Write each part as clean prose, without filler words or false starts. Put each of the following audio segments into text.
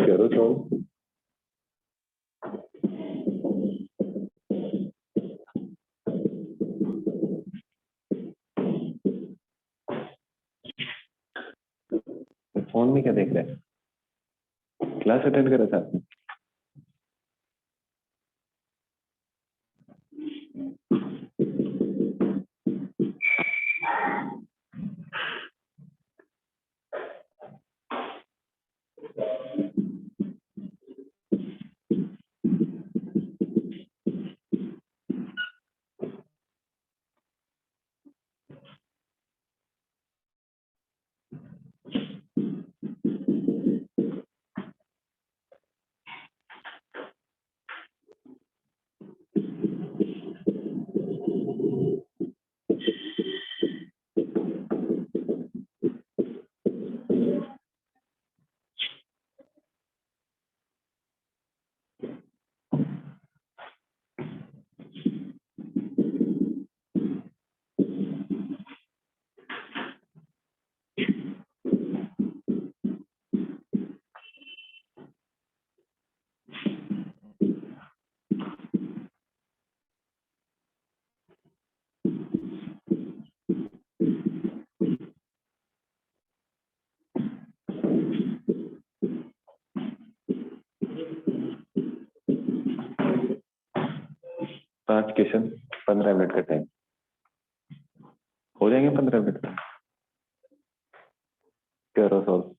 करो तो फोन में क्या देख रहे हैं? क्लास अटेंड करा था? पांच क्वेश्चन, 15 मिनट का टाइम हो जाएंगे। 15 मिनट में करो सॉल्व।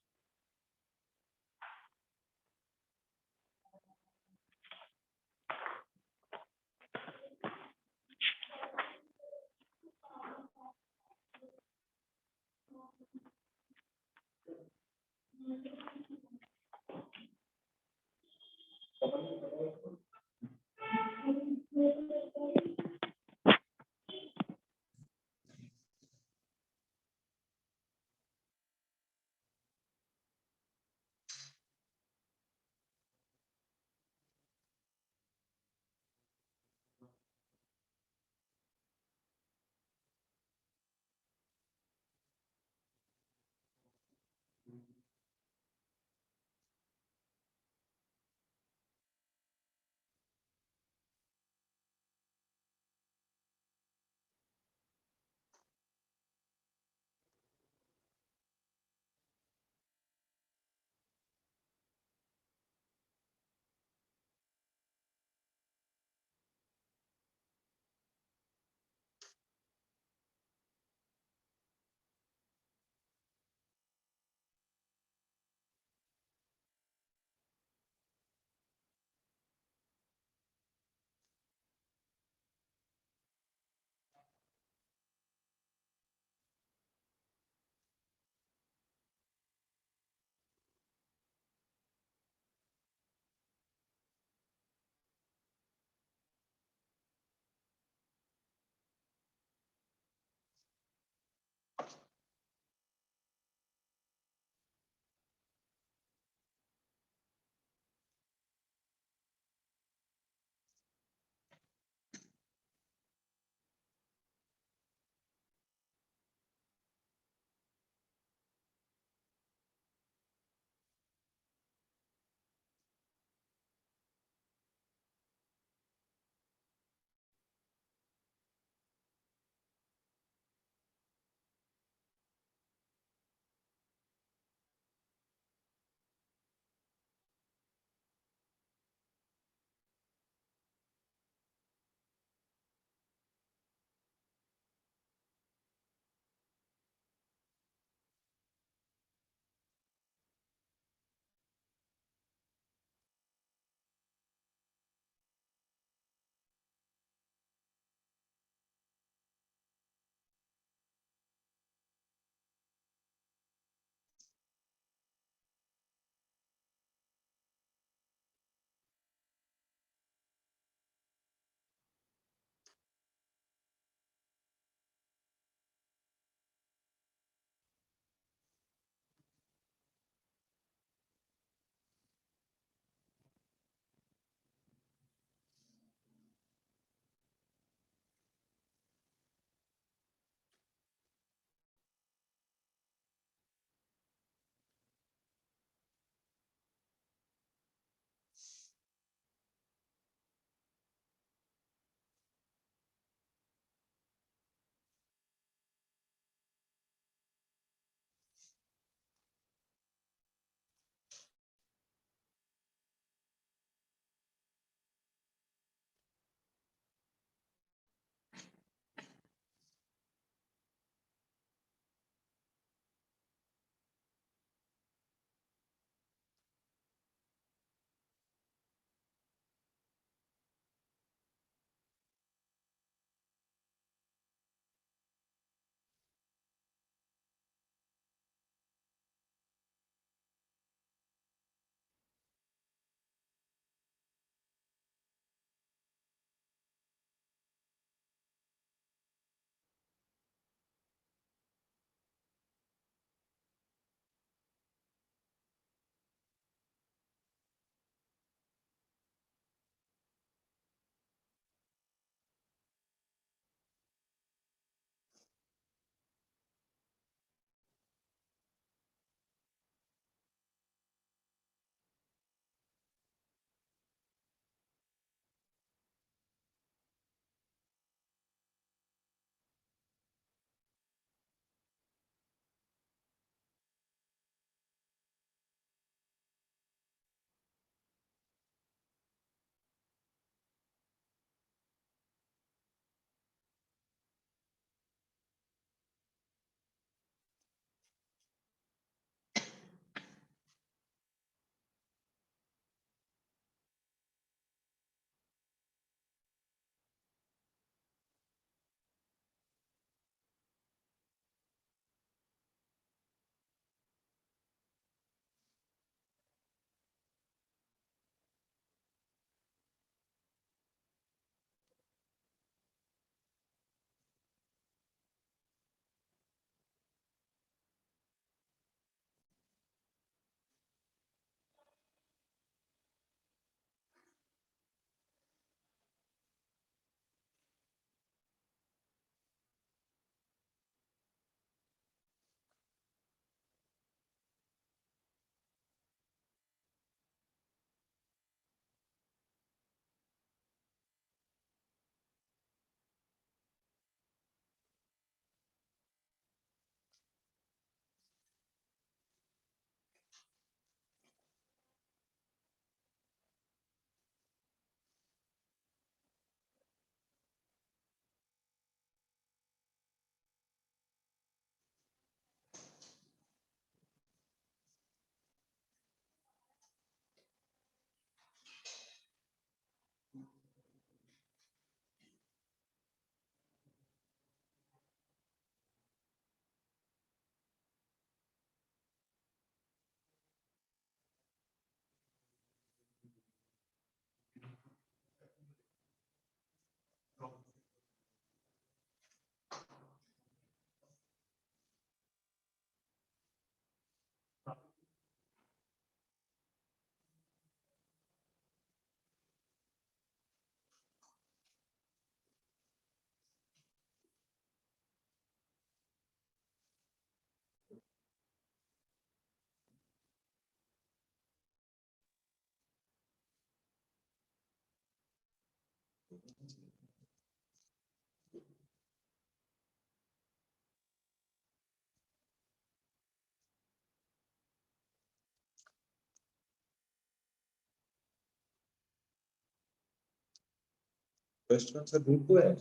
क्वेश्चन आंसर ग्रुप को है।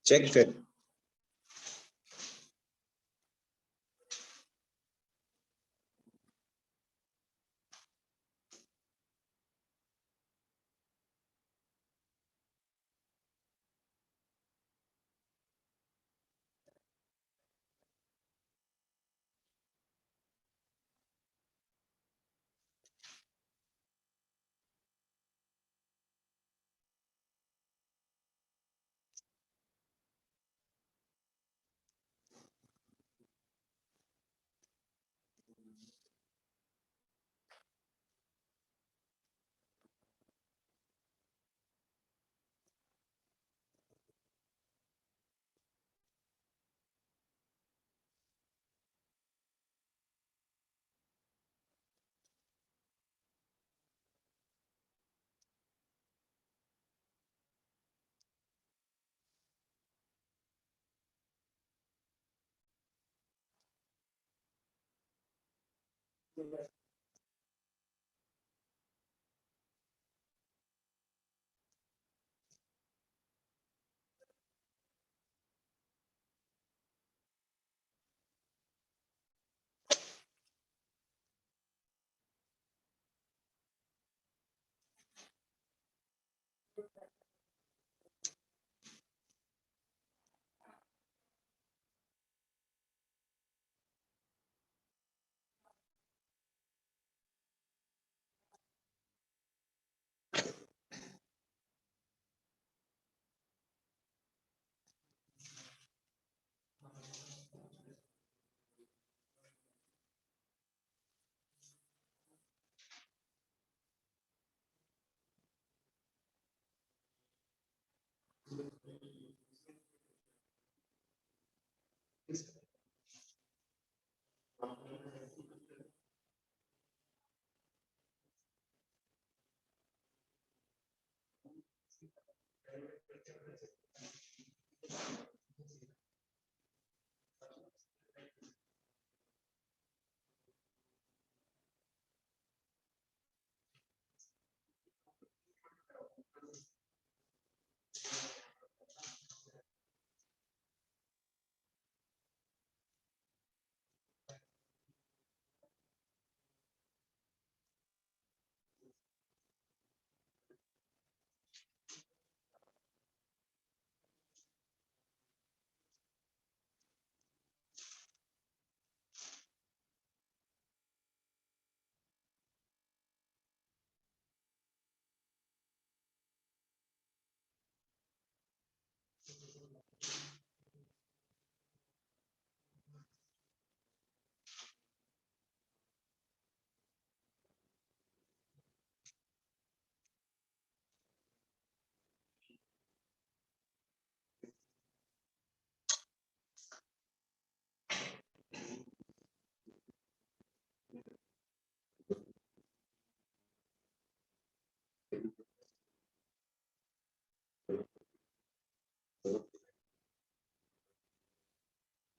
चेक फिर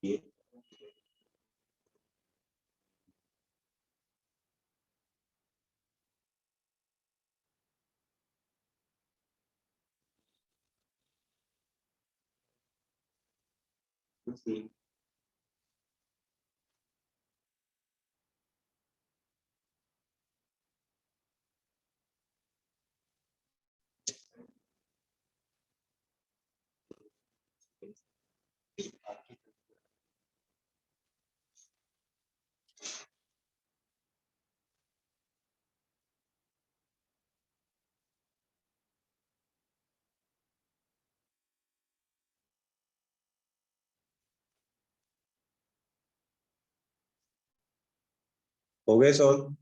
ये हो गए सॉल्व।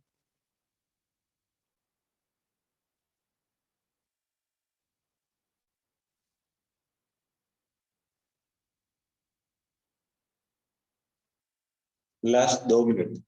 Last 2 minute.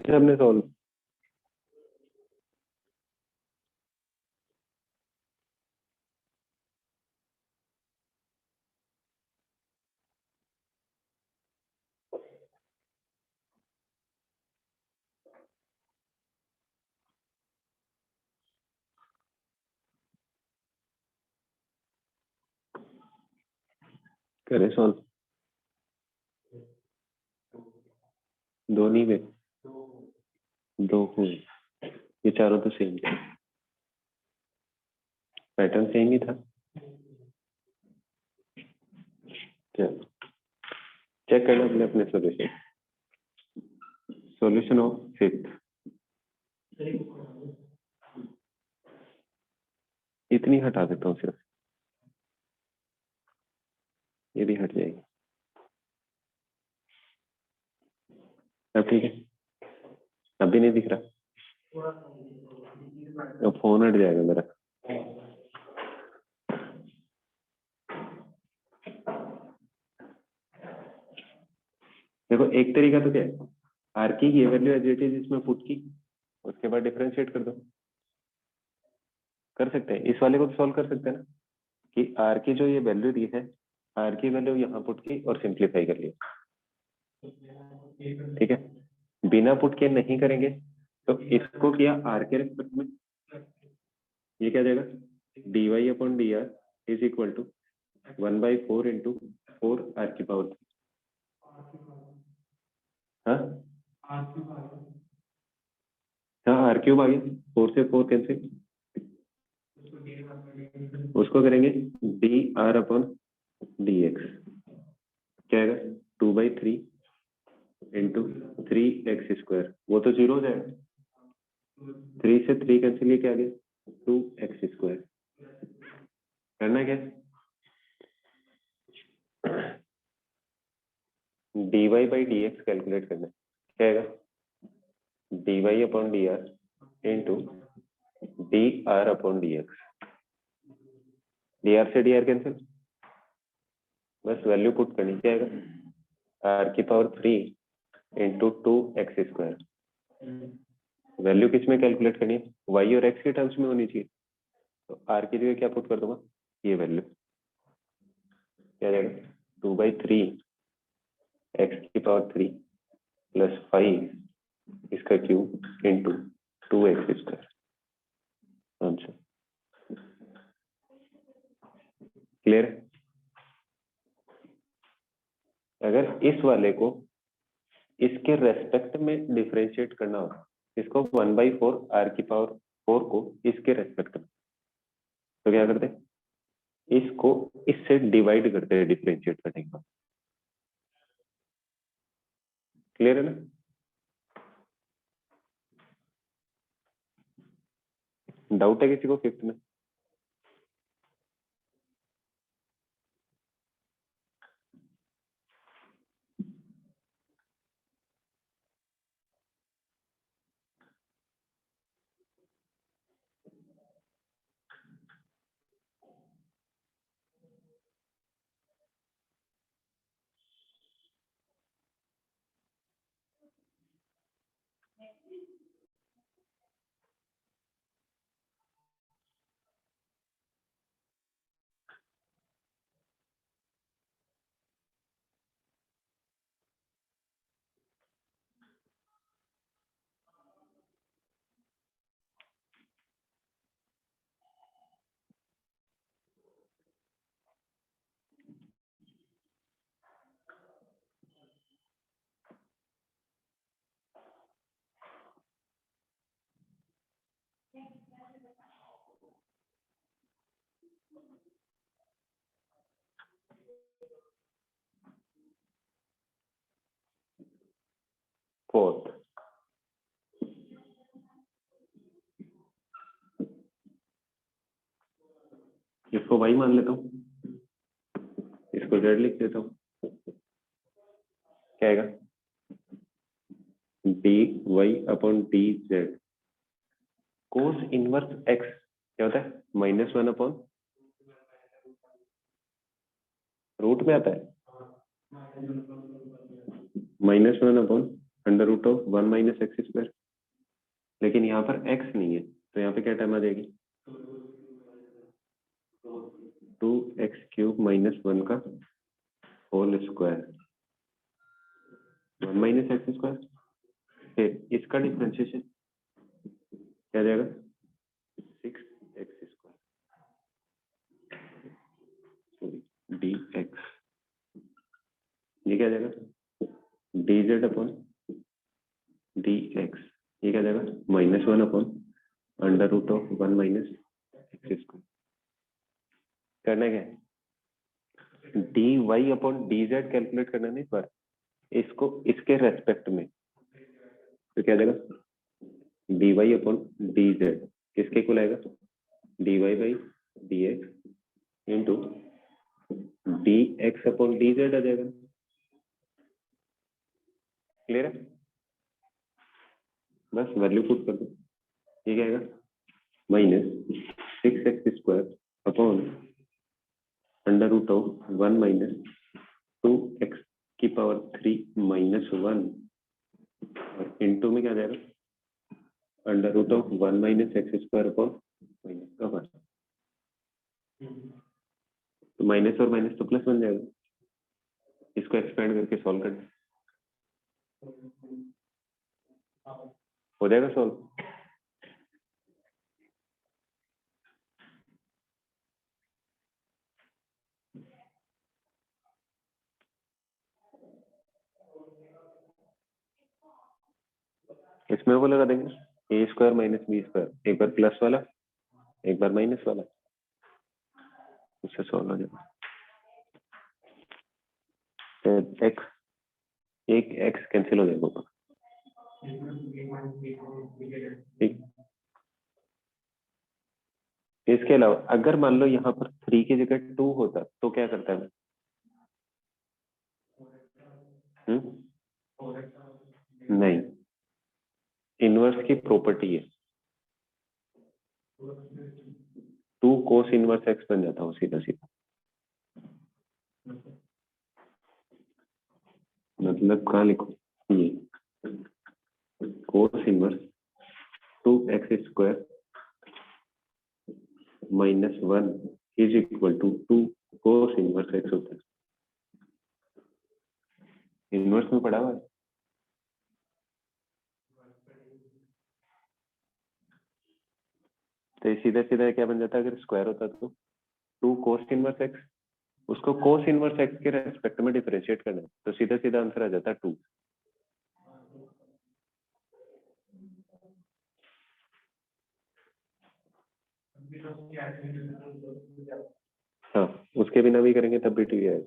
हमने सॉल्व करें सॉल्व दो नहीं हुए दो हुए ये चारों तो सेम थे पैटर्न सेम ही था चलो चेक करना अपने अपने सॉल्यूशन सॉल्यूशन ऑफ फिफ्थ इतनी हटा देता हूँ सिर्फ ये भी हट जाएगी अब ठीक है अब भी नहीं दिख रहा अब फोन हट जाएगा मेरा देखो एक तरीका तो क्या है आर की ये वैल्यू एज इट इज इसमें पुट की उसके बाद डिफरेंशिएट कर दो कर सकते हैं इस वाले को भी सॉल्व कर सकते हैं ना कि आर की जो ये वैल्यू दी है आर की वैल्यू यहाँ पुट की और सिंप्लीफाई कर लिया ठीक है बिना पुट के नहीं करेंगे तो इसको किया आर के रेस्पेक्ट में ये क्या जाएगा D y upon d r is equal to 1/4 into 4 r की पावर हाँ हाँ आर क्यूब आ गया 4 से 4 कैंसिल उसको करेंगे D R upon D x क्या आएगा 2/3 इंटू 3x²। वो तो जीरो हो जाएगा 3 से 3 कैंसिल ये क्या आ गया 2x²। करना क्या dy by D x calculate करना है क्या आएगा dy upon d are into D R upon D x D R से डी आर कैंसिल बस वैल्यू पुट करनी क्या आएगा आर की पावर 3 इंटू 2x²। वैल्यू किस में कैलकुलेट करनी है y और x के टर्म्स में होनी चाहिए तो r की जगह क्या पुट कर दूंगा ये वैल्यू क्या जाएगा 2/3 x की पावर 3 प्लस 5 इसका cube into 2x²। Answer clear है अगर इस वाले को इसके रेस्पेक्ट में डिफरेंशिएट करना हो इसको 1/4 आर की पावर 4 को इसके रेस्पेक्ट में तो क्या करते इसको इससे डिवाइड करते हैं डिफरेंशिएट करने के बाद क्लियर है ना डाउट है किसी को फिफ्थ में फोर्थ इसको वाई मान लेता हूँ इसको जेड लिख देता हूँ क्या आएगा d y upon d z cos inverse x क्या होता है -1 अपॉन रूट में आता है -1 upon under root of 1 minus x square, लेकिन यहाँ पर x नहीं है तो यहाँ पे क्या टर्म आ जाएगी 2x³ माइनस 1 का whole square 1 minus x square, फिर इसका डिफरेंशिएशन क्या आ जाएगा 6x स्क्वायर dx, ये क्या आ जाएगा dz अपॉन dx, ये क्या आ जाएगा -1 upon under root of 1 minus x square. करना क्या है dy अपॉन dz कैलकुलेट करना नहीं पर इसको इसके रेस्पेक्ट में, तो क्या आ जाएगा dy अपॉन dz किसके इक्वल आएगा dy by dx into dx upon dz आ जाएगा। क्लियर है, बस वैल्यू पुट कर दो, ये क्या आएगा -6x square upon under root of 1 minus 2x की पावर 3 माइनस 1 और इंटू में क्या आ जाएगा under root of 1 minus x square upon minus का 1, तो माइनस और माइनस तो प्लस बन जाएगा, इसको एक्सपेंड करके सॉल्व कर हो जाएगा सॉल्व। इसमें वो लगा देंगे ए स्क्वायर माइनस बी स्क्वायर, एक बार प्लस वाला एक बार माइनस वाला, उससे सॉल्व हो जाएगा। एक्स एक एक्स कैंसिल हो जाएगा ऊपर, ठीक। इसके अलावा अगर मान लो यहाँ पर 3 की जगह 2 होता तो क्या करता है नहीं, इनवर्स की प्रॉपर्टी है 2 कोस इनवर्स एक्स बन जाता हो सीधा सीधा, मतलब कहाँ लिखो ये cos inverse 2x square minus 1 is equal to 2 cos inverse x होता है, इनवर्स में पढ़ा हुआ है। तो सीधा सीधा क्या बन जाता है अगर स्क्वायर होता तो 2 कोस इनवर्स एक्स, उसको कोस इनवर्स एक्स के रेस्पेक्ट में डिफरेंशिएट करना है तो सीधा सीधा आंसर आ जाता है 2। हाँ उसके बिना भी करेंगे तब भी ठीक है,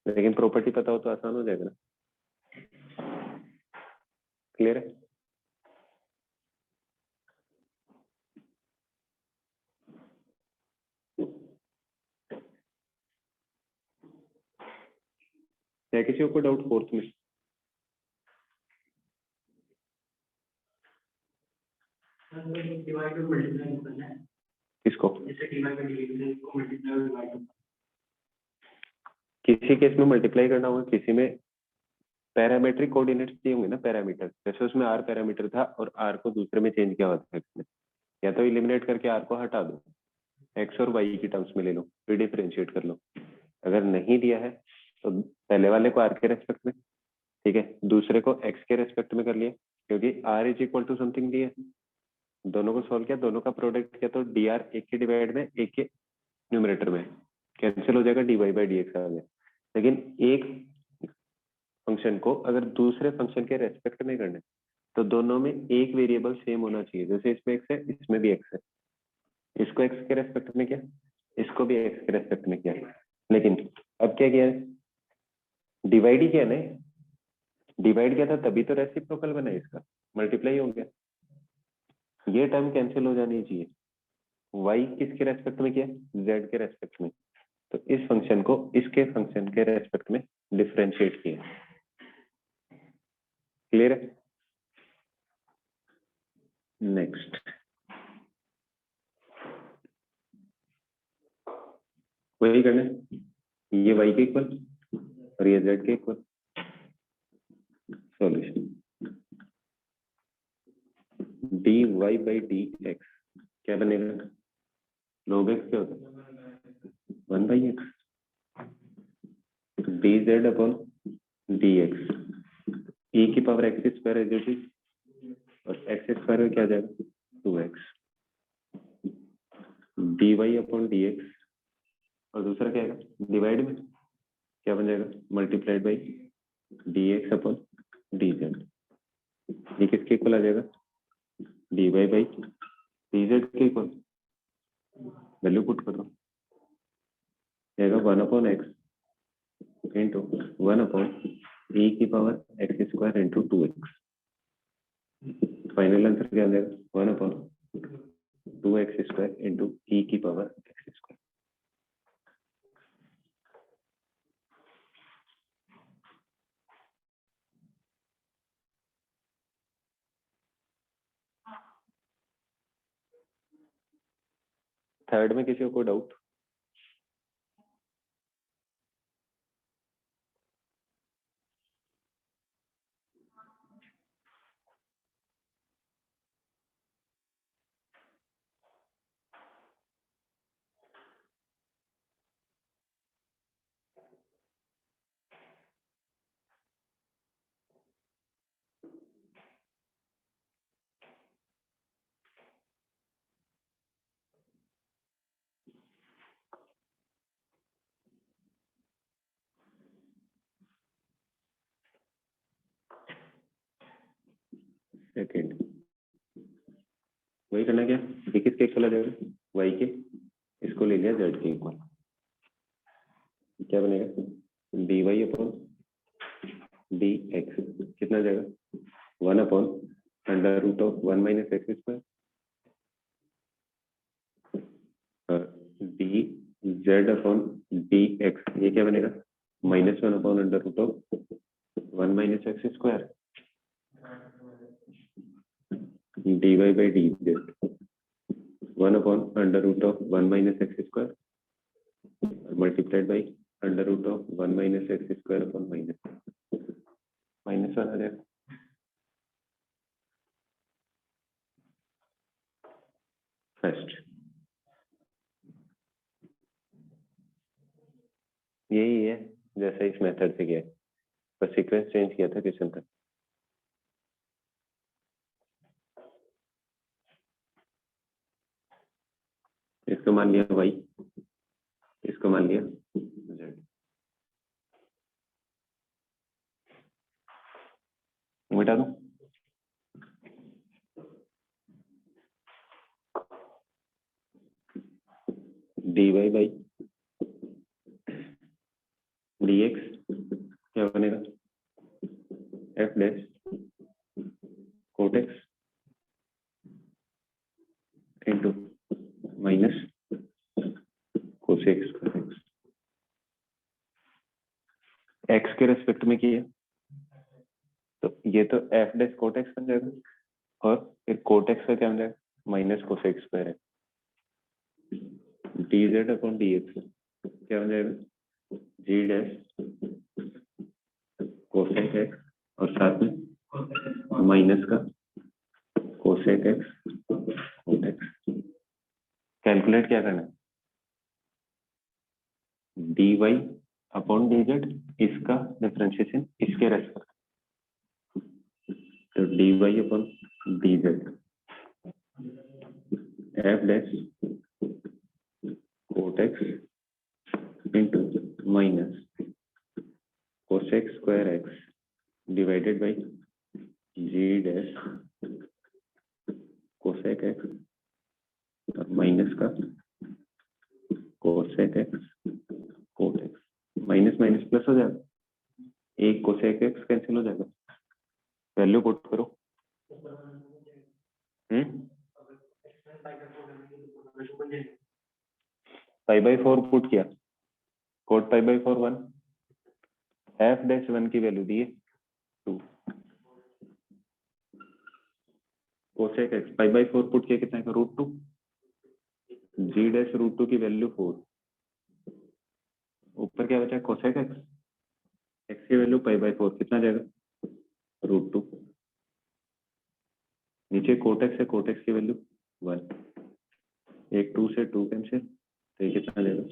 लेकिन प्रॉपर्टी पता हो तो आसान हो जाएगा ना। क्लियर है, क्या किसी को डाउट फोर्थ में? किसको किसी केस में मल्टीप्लाई करना होगा, किसी में पैरामीट्रिक कोऑर्डिनेट्स दिए होंगे ना पैरामीटर, जैसे उसमें आर पैरामीटर था और आर को दूसरे में चेंज किया हुआ था इसमें, या तो इलिमिनेट करके आर को हटा दो, एक्स और वाई की टर्म्स में ले लो फिर डिफरेंशिएट कर लो। अगर नहीं दिया है तो पहले वाले को आर के रेस्पेक्ट में, ठीक है, दूसरे को एक्स के रेस्पेक्ट में कर लिया क्योंकि r is equal to something दिया, दोनों को सॉल्व किया, दोनों का प्रोडक्ट किया तो डी आर एक के डिवाइड में एक के न्यूमरेटर में कैंसिल हो जाएगा, D Y by D X आ गया। लेकिन एक फंक्शन को अगर दूसरे फंक्शन के रेस्पेक्ट में करना है तो दोनों में एक वेरिएबल सेम होना चाहिए, जैसे इसमें एक्स है इसमें भी एक्स है, इसको एक्स के रेस्पेक्ट में किया इसको भी एक्स के रेस्पेक्ट में किया, लेकिन अब क्या किया है डिवाइड ही किया ना, डिवाइड किया था तभी तो रेसिप्रोकल बना इसका, मल्टीप्लाई हो गया, ये टर्म कैंसिल हो जानी चाहिए। y किसके रेस्पेक्ट में किया z के रेस्पेक्ट में, तो इस फंक्शन को इसके फंक्शन के रेस्पेक्ट में डिफरेंशिएट किया। क्लियर है, नेक्स्ट वही करना है, ये y के इक्वल और ये z के equal, solution dy by dx क्या बनेगा? log x क्या होता है? 1 by x dz upon dx e की पावर x स्क्वायर है जो चीज, और x स्क्वायर में क्या जाएगा? 2x dy अपॉन dx, और दूसरा क्या आएगा? डिवाइड में क्या बन जाएगा? Multiplied by dx upon dz। ये किसके इक्वल आ जाएगा? dy बाई dz के इक्वल। वैल्यू पुट कर दो, जाएगा 1 upon x into 1 upon e की power x square into 2x। Final answer क्या आ जाएगा? 1 upon 2x square into e की पावर x स्क्वायर। थर्ड में किसी को कोई डाउट? सेकेंड वही करना क्या? ये किसके इक्वल आ जाएगा? y के, इसको ले लिया z के इक्वल। क्या बनेगा? dy अपॉन dx कितना आ जाएगा? 1 upon under root of 1 minus x square dz upon dx, ये क्या बनेगा? -1 upon under root of 1 minus x square dy by dz 1 upon under root of 1 minus x square multiplied by under root of 1 minus x square upon minus 1 आ जाएगा। First यही है जैसा इस method से किया है, बस सीक्वेंस चेंज किया था क्वेश्चन का। इसको मान लिया y, इसको मान लिया z। मिटा दो, dy बाई dx क्या बनेगा? f dash cot x into minus cosec square x के रेस्पेक्ट में किया, तो ये तो f डैश कोट x बन जाएगा, और फिर कोट x का क्या बन जाएगा? माइनस कोसेक स्क्वायर है। dz अपॉन dx क्या बन जाएगा? g डैश कोसेक x और साथ में माइनस का cosec x cot x। Calculate क्या करना है? dy अपॉन dz, इसका डिफरेंशिएशन इसके रेस्पेक्ट, तो dy upon dz f dash cot x into minus cosec square x divided by g dash cosec x और माइनस का cosec x cot x। Minus minus plus हो जाएगा, एक cosec x cancel हो जाएगा। Value put करो। Pi by 4 put किया, coat pi by 4 1, f dash 1 की वैल्यू दी है 2, cosec x pi by 4 put किया कितना है? √2, g डैश √2 की वैल्यू 4, ऊपर क्या बचा? कोसेक x, x की वैल्यू पाई बाई 4 कितना जाएगा? रूट 2, नीचे कोटेक्स है, कोटेक्स की वैल्यू 1, एक 2 से 2 कैंसिल, तो ये कितना देगा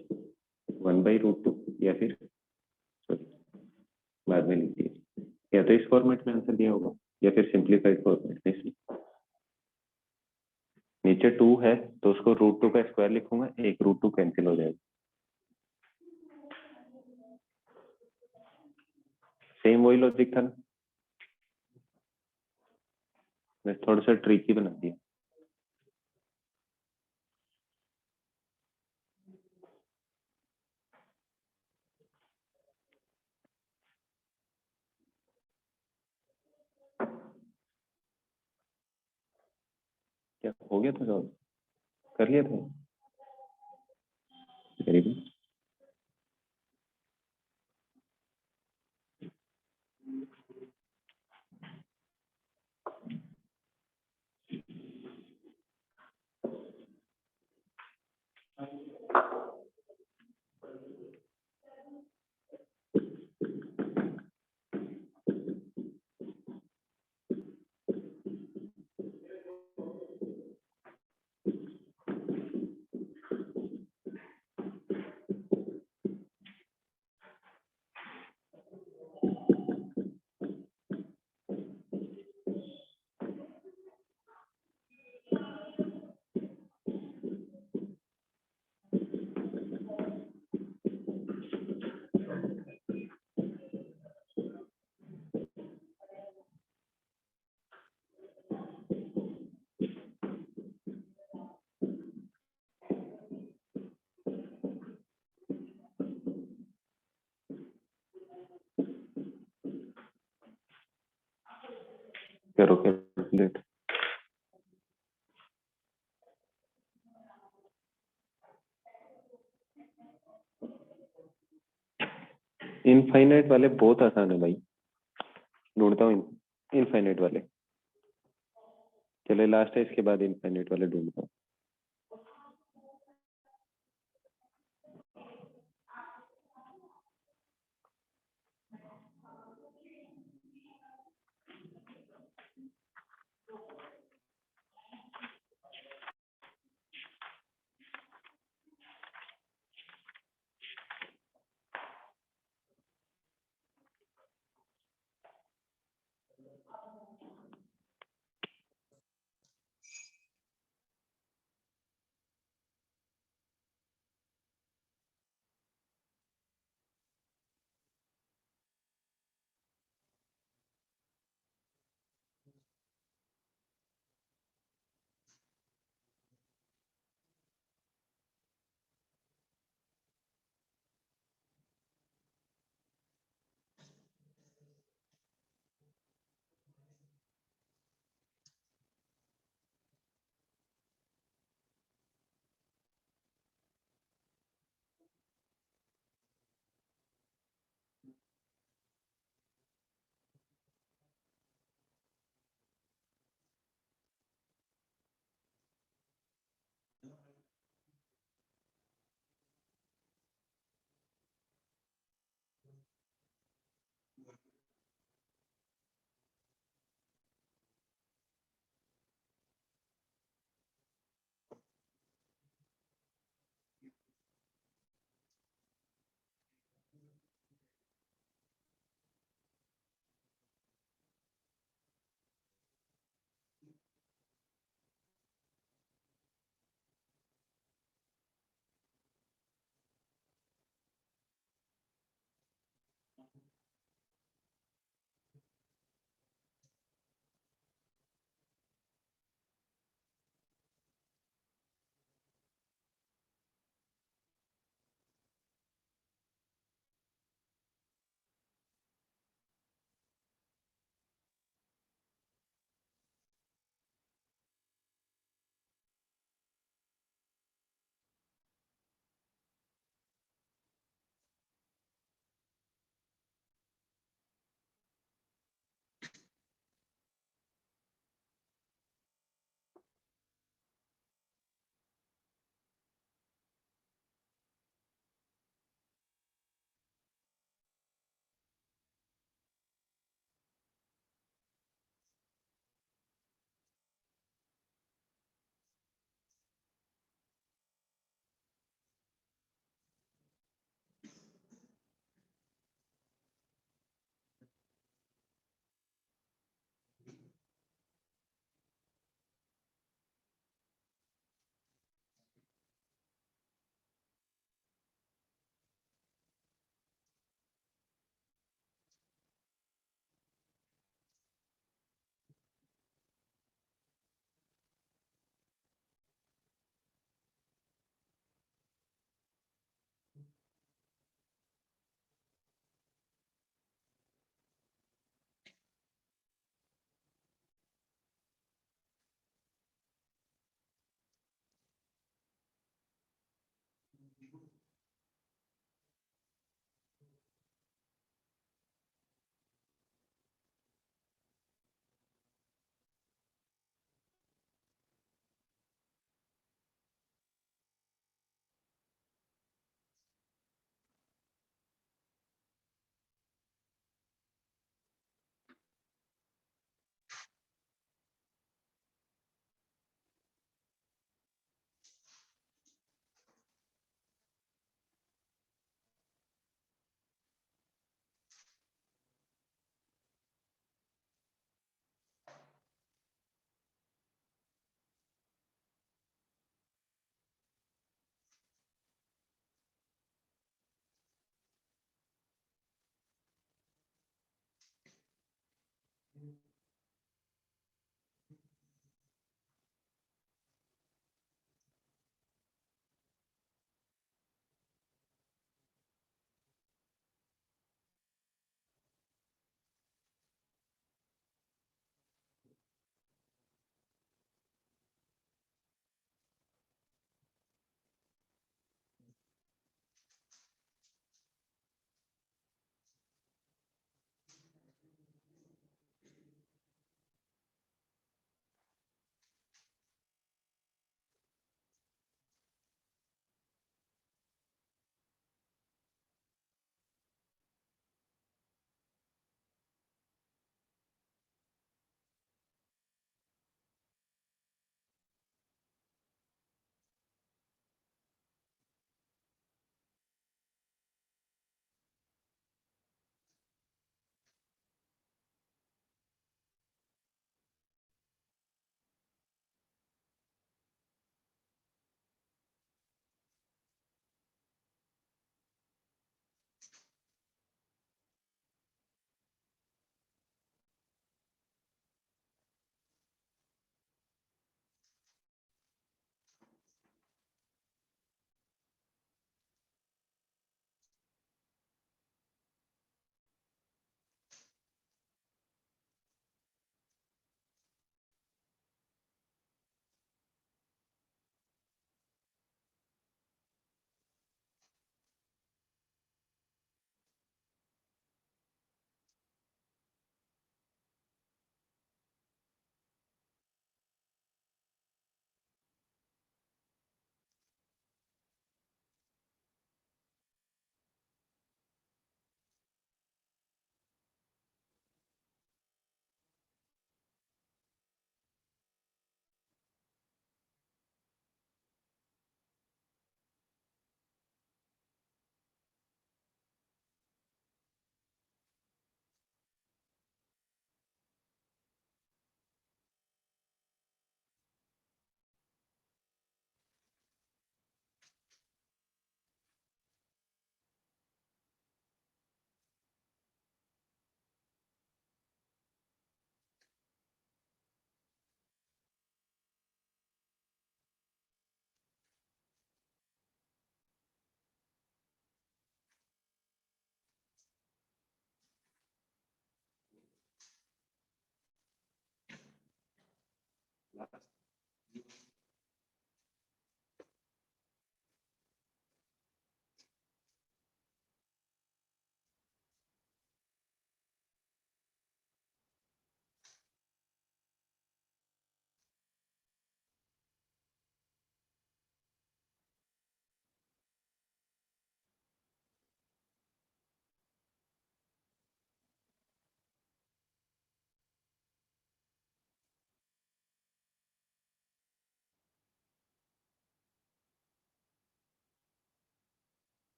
1/√2, या फिर sorry, बाद में लिखिए, या तो इस फॉर्मेट में आंसर दिया होगा या फिर सिंप्लीफाइड फॉर्मेट में। नीचे 2 है तो उसको √2 का स्क्वायर लिखूंगा, एक √2 कैंसिल हो जाएगा। सेम वही लॉजिक था ना, मैं थोड़ा सा ट्रिकी बना दिया। क्या हो गया था जॉब, कर लिया था? Very good. करो कैलकुलेट। इनफाइनाइट वाले बहुत आसान है भाई, ढूंढता हूँ इनफाइनाइट वाले। चले लास्ट है, इसके बाद इनफाइनाइट वाले ढूंढता हूँ।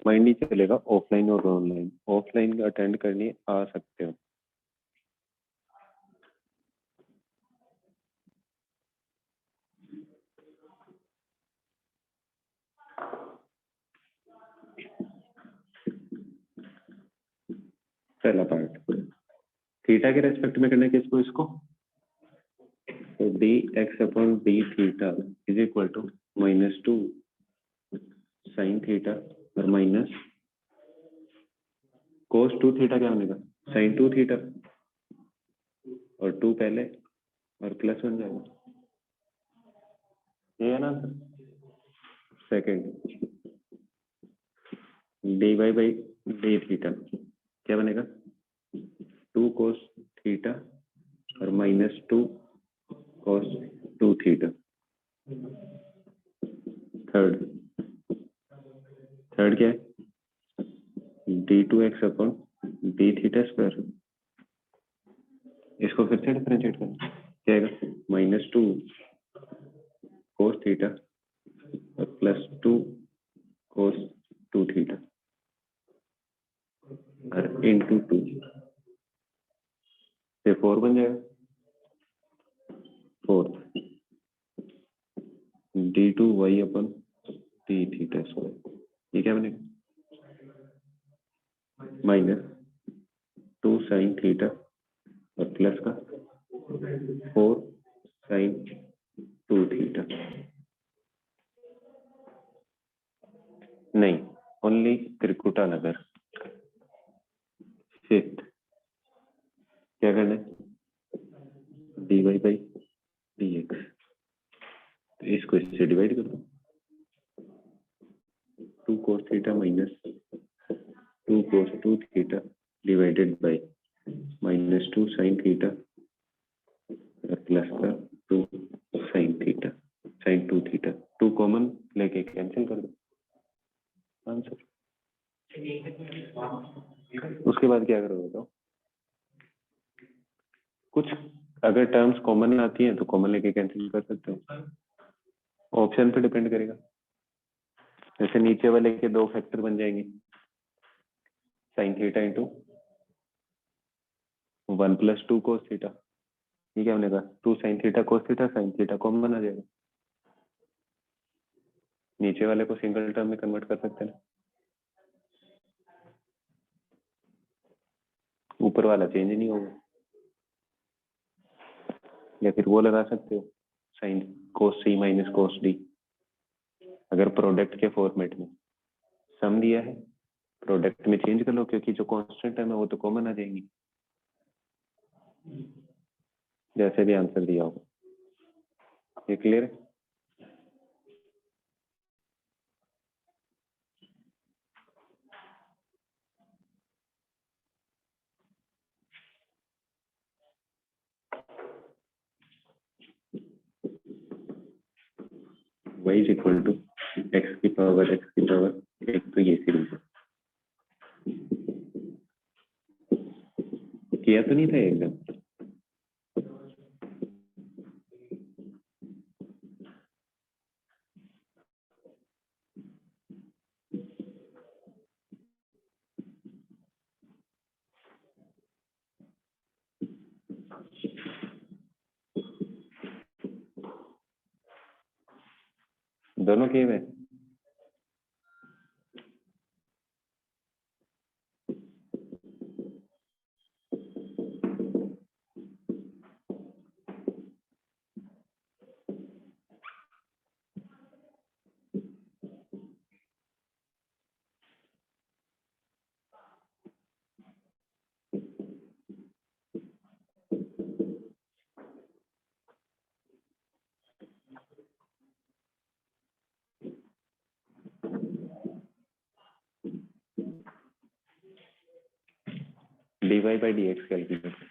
माइंड नहीं चलेगा, ऑफलाइन और ऑनलाइन। ऑफलाइन अटेंड करनी आ सकते हो। पहला पार्ट थीटा के रेस्पेक्ट में करना है किसको, इसको, तो d x upon d theta is equal to -2 sine theta और माइनस कोस 2 थीटा क्या बनेगा, साइन 2 थीटा, और 2 पहले और प्लस बन जाएगा। ये है ना answer. Second d Y by d theta क्या बनेगा, 2 कोस थीटा और -2 कोस 2 थीटा। थर्ड क्या है, d2x upon d theta square. इसको फिर से डिफरेंशिएट करना क्या आएगा, -2 कोस थीटा और +2 कोस 2 थीटा और इंटू 2 से 4 बन जाएगा। फोर्थ d2y अपन डी थीटा स्क्वायर, ये क्या बनेगा, -2 साइन थीटा और प्लस का 4 साइन 2 थीटा। नहीं, ओनली त्रिकुटा नगर। फिफ्थ क्या करना है, dy बाई dx, तो इसको इससे डिवाइड कर दो, 2 cos theta minus 2 cos 2 theta divided by -2 sine theta और प्लस का 2 sine theta, sine 2 theta. 2 common लेके कैंसिल कर दो, आंसर। उसके बाद क्या करोगे, तो कुछ अगर टर्म्स कॉमन आती हैं तो कॉमन लेके कैंसिल कर सकते हो, ऑप्शन पे डिपेंड करेगा। जैसे नीचे वाले के 2 फैक्टर बन जाएंगे, sine theta into 1 + 2 cos theta, ये क्या बनेगा, 2 sine theta cos theta, sine theta common आ जाएगा। नीचे वाले को सिंगल टर्म में कन्वर्ट कर सकते हैं, ऊपर वाला चेंज नहीं होगा। या फिर वो लगा सकते हो, साइन कोस सी माइनस कोस डी, अगर प्रोडक्ट के फॉर्मेट में सम दिया है प्रोडक्ट में चेंज कर लो, क्योंकि जो कांस्टेंट टर्म है वो तो कॉमन आ जाएंगी, जैसे भी आंसर दिया होगा। ये क्लियर है। y is equal to x की पावर 1, तो ये सीरीज है। किया तो नहीं था एकदम, दोनों किए हुए। dy by dx कैलकुलेट करना है।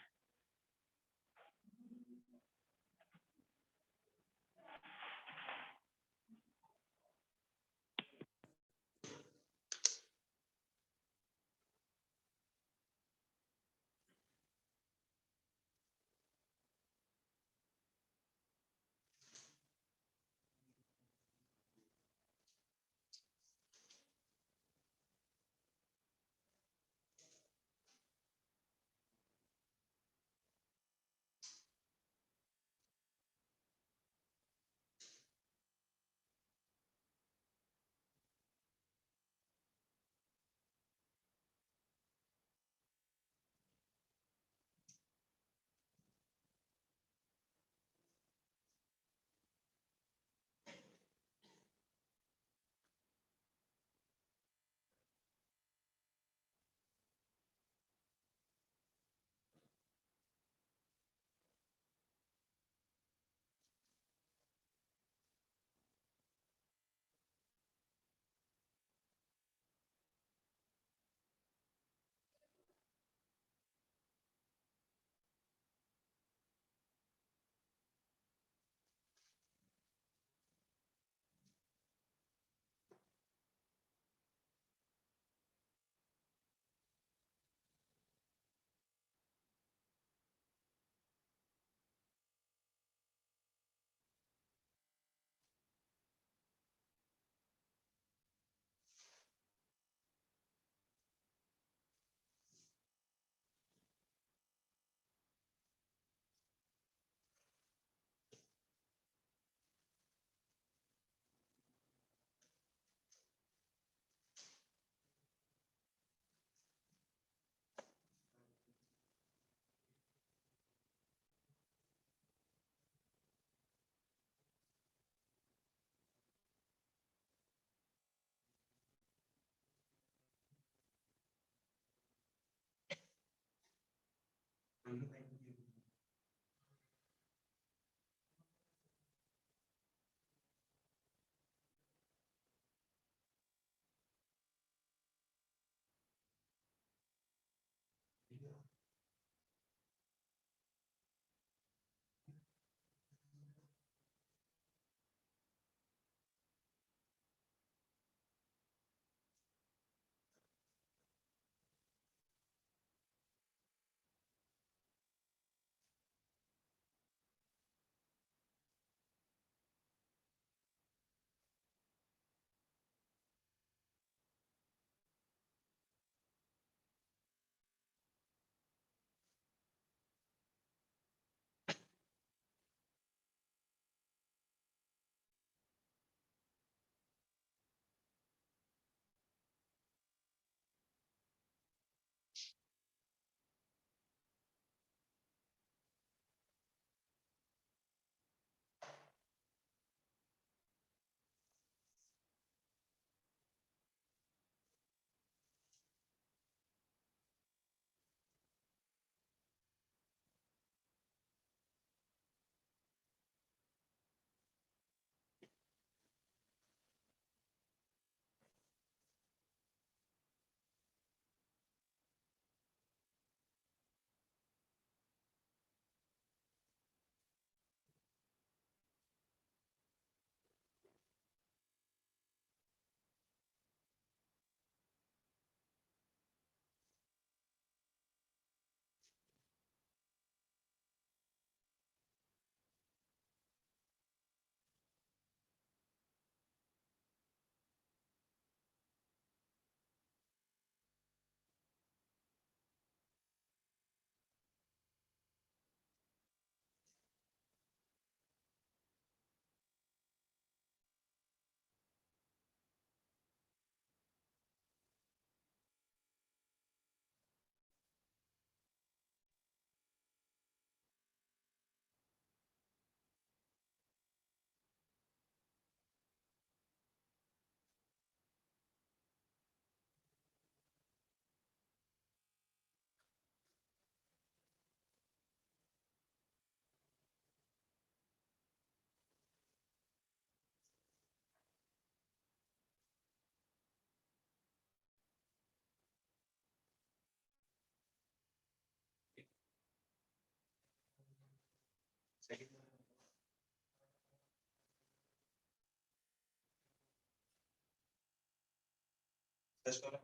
फर्स्ट वाला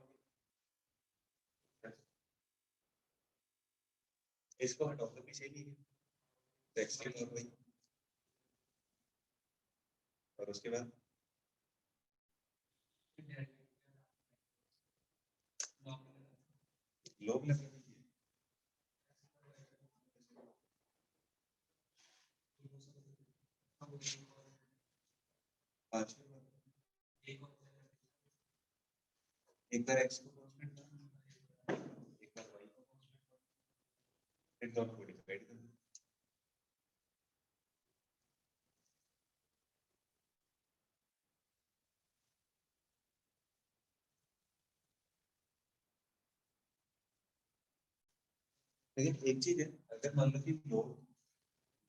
इसको हटाओ तो पीछे नहीं है x की पावर y और उसके बाद लोग लगा एक बार x को कांस्टेंट एक बार y को कांस्टेंट फिर दोनों को डिवाइड कर दो लेकिन एक चीज है अगर मान लो कि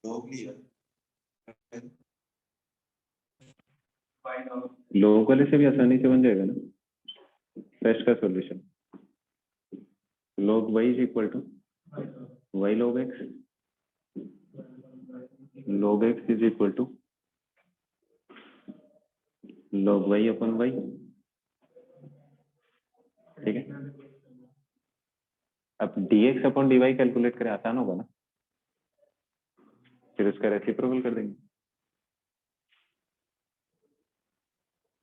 लोग लिया लोग वाले से भी आसानी से बन जाएगा ना टेस्ट का solution log y is equal to y log x log x is equal to log y upon y ठीक है। अब dx अपन dy कैलकुलेट करें आसान होगा ना फिर उसका रेसिप्रोकल कर देंगे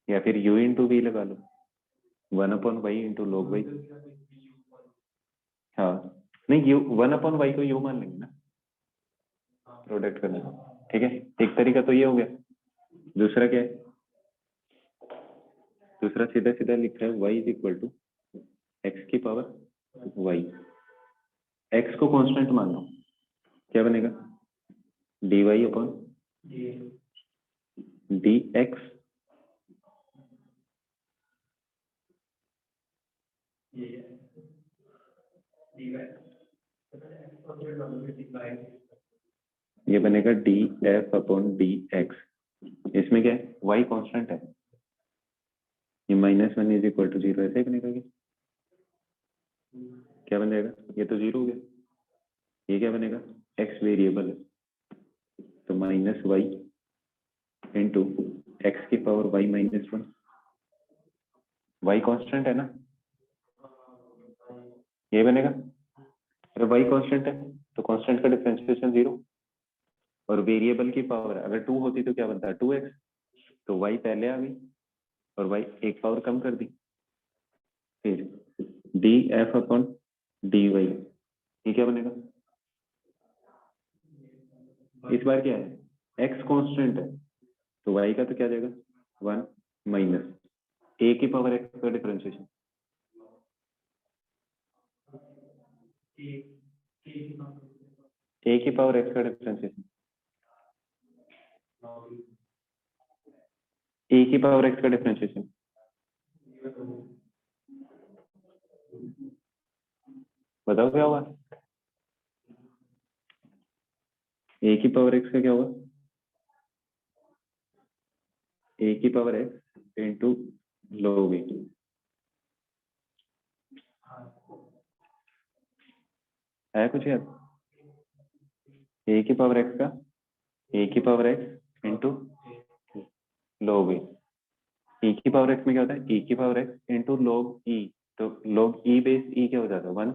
या फिर u इंटू वी लगा लो 1/y इंटू log y हाँ नहीं u 1/y को u मान लेंगे ना प्रोडक्ट करने का ठीक है। एक तरीका तो ये हो गया दूसरा क्या है दूसरा सीधा सीधा लिख रहा है y is equal to x की पावर y x को कांस्टेंट मान लो क्या बनेगा dy अपॉन dx ये बनेगा df अपॉन dx इसमें क्या है y कांस्टेंट है ये -1 इज इक्वल टू 0 ऐसे ही बनेगा क्या बन जाएगा ये तो 0 हो गया ये क्या बनेगा x वेरिएबल है तो -y इंटू एक्स की पावर y -1 y कांस्टेंट है ना ये बनेगा अगर y कांस्टेंट है तो कांस्टेंट का डिफरेंशिएशन 0 और वेरिएबल की पावर अगर 2 होती तो क्या बनता है 2x तो y पहले आ गई और y एक पावर कम कर दी फिर df अपॉन dy ये क्या बनेगा इस बार क्या है x कांस्टेंट है तो y का तो क्या जाएगा 1 माइनस a की पावर x का डिफरेंशिएशन a की पावर x का डिफरेंशिएशन a की पावर x का डिफरेंशिएशन बताओ क्या होगा a की पावर x का क्या होगा a की power x into log a है कुछ यार a की पावर x का a की power x into log a e की पावर x में क्या होता है e की power x into log e तो log e बेस e क्या हो जाता है 1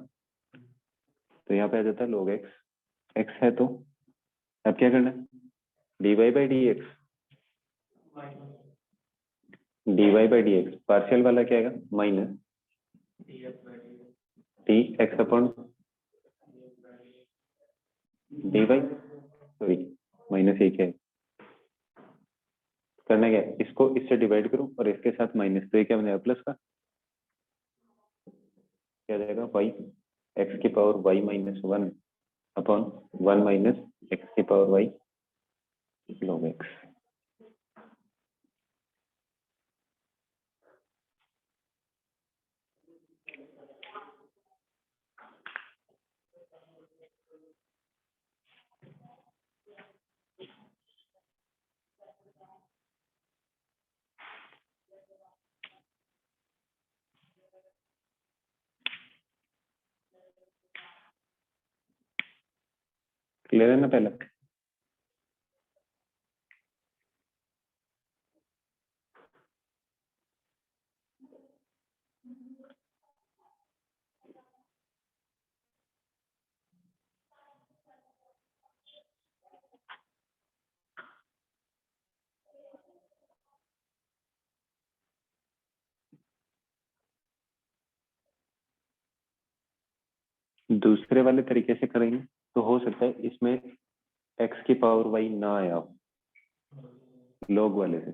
तो यहाँ पे आ जाता है log x है तो अब क्या करना है dy बाई dx पार्शियल वाला क्या आएगा minus dx upon dy sorry minus एक है करना क्या है इसको इससे डिवाइड करो और इसके साथ माइनस तो ये क्या बनेगा प्लस का क्या जाएगा y x की power y -1 upon 1 minus x की power y log x clear है ना पहले दूसरे वाले तरीके से करेंगे तो हो सकता है इसमें x की पावर y ना आया हो, log वाले से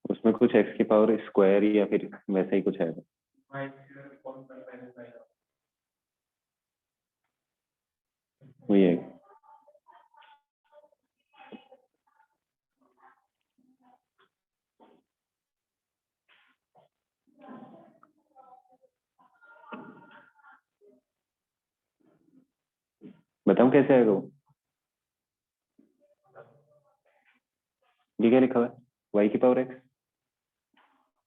उसमें कुछ x की पावर स्क्वायर या फिर वैसा ही कुछ आएगा। वही है। बताऊं कैसे आएगा वो? ये क्या लिखा हुआ है, y की पावर x,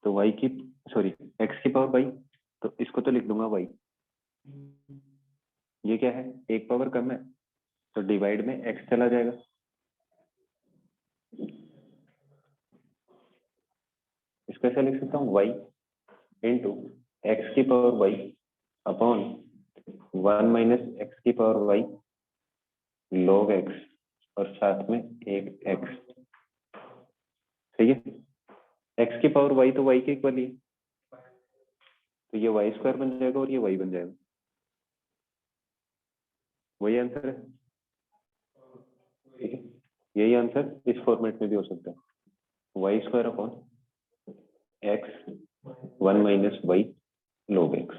तो y की सॉरी x की पावर y, तो इसको तो लिख दूंगा y। ये क्या है, एक पावर कम है तो डिवाइड में x चला जाएगा। इसको ऐसा लिख सकता हूँ y इंटू एक्स की power y upon 1 minus x की पावर y log x और साथ में एक x। सही है, x की पावर y तो y के इक्वल ही है, तो ये y स्क्वायर बन जाएगा और ये y बन जाएगा। वही आंसर है, ठीक है। यही आंसर इस फॉर्मेट में भी हो सकता है, y square upon x 1 minus y log x।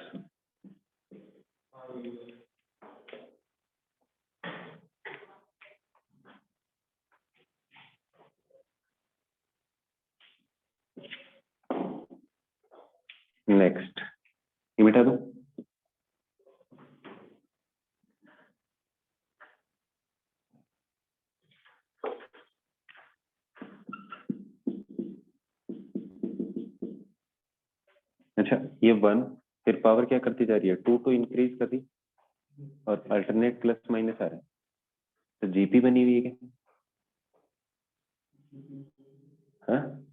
Next, ये मिटा दो। अच्छा, ये 1 फिर पावर क्या करती जा रही है, 2 तो इंक्रीज कर दी और अल्टरनेट प्लस माइनस आ रहा है, तो जीपी बनी हुई है क्या? हाँ,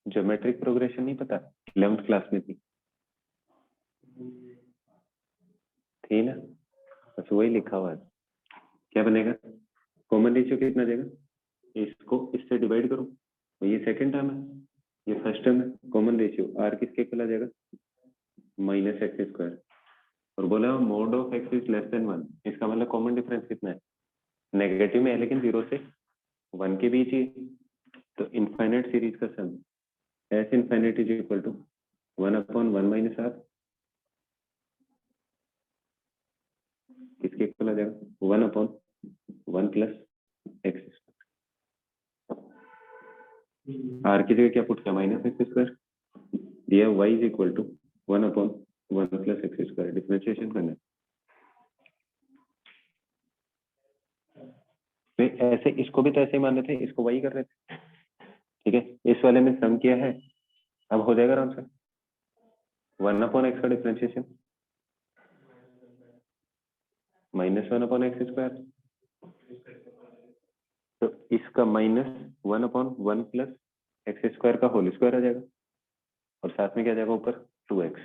ज्योमेट्रिक प्रोग्रेशन नहीं पता, 11th क्लास में थी ना, बस वही लिखा हुआ है। क्या बनेगा, कॉमन रेशियो कितना देगा, इसको इससे डिवाइड करो, तो ये सेकंड टर्म है, ये फर्स्ट टर्म है, कॉमन रेशियो आर किसके इक्वल आ जाएगा, माइनस एक्स स्क्वायर। और बोला mode of x is less than 1, इसका मतलब कॉमन डिफरेंस कितना है, नेगेटिव में है लेकिन 0 से 1 के बीच ही, तो इनफाइनाइट सीरीज का sum S infinite is equal to 1 upon 1 minus R, किसके इक्वल आ जाएगा, 1 अपॉन 1 प्लस एक्स। आर की जगह क्या पुट किया, माइनस एक्स स्क्वायर दिया, y is equal to 1 upon 1 plus x square, differentiation करना है। फिर ऐसे इसको भी तो ऐसे ही मान रहे थे, इसको वही कर रहे थे, ठीक है। इस वाले में सम किया है, अब हो जाएगा आराम से, 1 अपॉन एक्स का differentiation minus 1 upon X square, तो इसका minus 1 upon 1 plus x square का होल स्क्वायर आ जाएगा और साथ में क्या जाएगा ऊपर 2x।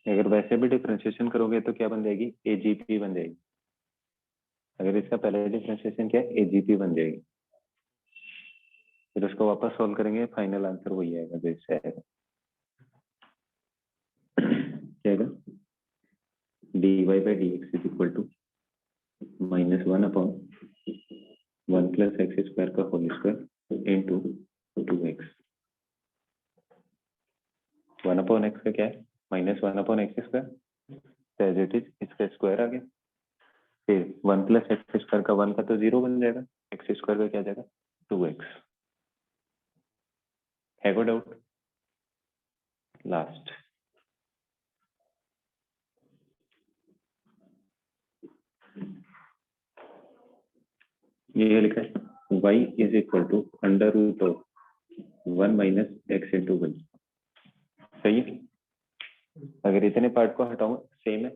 अगर वैसे भी डिफरेंशिएशन करोगे तो क्या बन जाएगी, एजीपी बन जाएगी। अगर इसका पहले डिफरेंशिएशन क्या है, एजीपी बन जाएगी। फिर उसको वापस सॉल्व करेंगे, फाइनल आंसर वही आएगा जो इससे आएगा। क्या आएगा, dy by dx is equal to minus 1 upon 1 plus x square का whole square into 2x। 1 upon X का क्या है, minus 1 upon X square, as it is इसका स्क्वायर आ गया, फिर 1 प्लस एक्स स्क्वायर का 1 का तो 0 बन जाएगा, एक्स स्क्वायर का क्या जाएगा 2x। है कोई डाउट? लास्ट, ये लिखा है y is equal to under root of 1 minus x into 1। सही है, अगर इतने पार्ट को हटाऊं सेम है,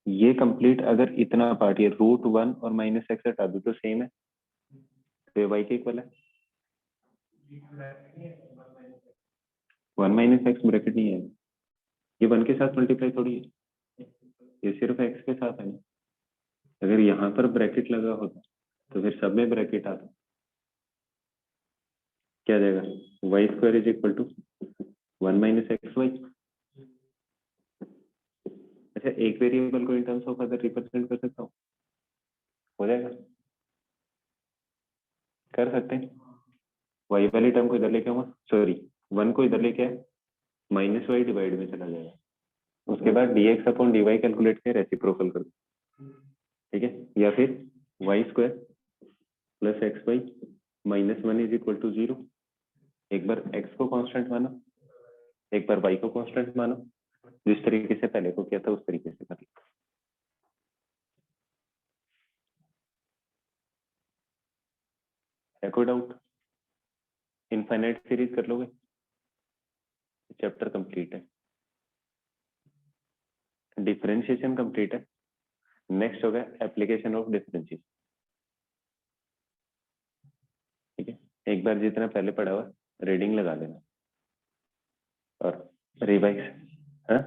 ये कंप्लीट अगर इतना पार्ट ये रूट 1 और माइनस एक्स हटा दो तो सेम है, तो ये y के इक्वल है। 1 माइनस एक्स ब्रैकेट नहीं है, ये 1 के साथ मल्टीप्लाई थोड़ी है, ये सिर्फ x के साथ है ना। अगर यहाँ पर ब्रैकेट लगा होता तो फिर सब में ब्रैकेट आता, क्या जाएगा, y square is equal to 1 minus x y. अच्छा, एक वेरिएबल को in terms of other represent कर सकता हूँ, हो जाएगा, कर सकते हैं। वाई वाली टर्म को इधर लेके आऊंगा, सॉरी 1 को इधर लेके आए, माइनस वाई डिवाइड में चला जाएगा, उसके बाद dx अपॉन dy कैलकुलेट कर रेसिप्रोकल कर दो, ठीक है। या फिर y square plus x y minus 1 is equal to 0। एक बार x को कांस्टेंट मानो, एक बार y को कांस्टेंट मानो, जिस तरीके से पहले को किया था उस तरीके से कर लो। है कोई डाउट? इनफाइनाइट सीरीज कर लोगे, चैप्टर कंप्लीट है, डिफरेंशिएशन कंप्लीट है। नेक्स्ट होगा एप्लीकेशन ऑफ डिफरेंशिएशन, ठीक है। एक बार जितना पहले पढ़ा हुआ रीडिंग लगा देना और रिवाइज। हाँ,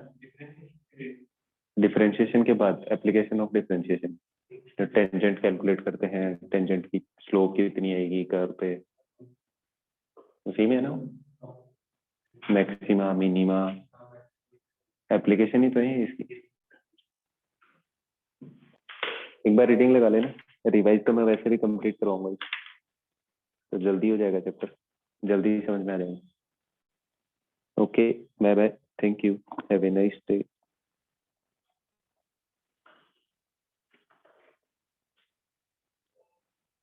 डिफरेंशिएशन के बाद application of differentiation, tangent calculate करते हैं, टेंजेंट की स्लोप कितनी आएगी कर्व पे, उसी में है ना, मैक्सिमा मिनिमा, एप्लीकेशन ही तो है इसकी। एक बार रीडिंग लगा लेना, रिवाइज तो मैं वैसे भी कंप्लीट करवाऊंगा, तो जल्दी हो जाएगा चैप्टर, जल्दी समझ में आ जाएगा। Okay, bye bye, thank you, have a nice day.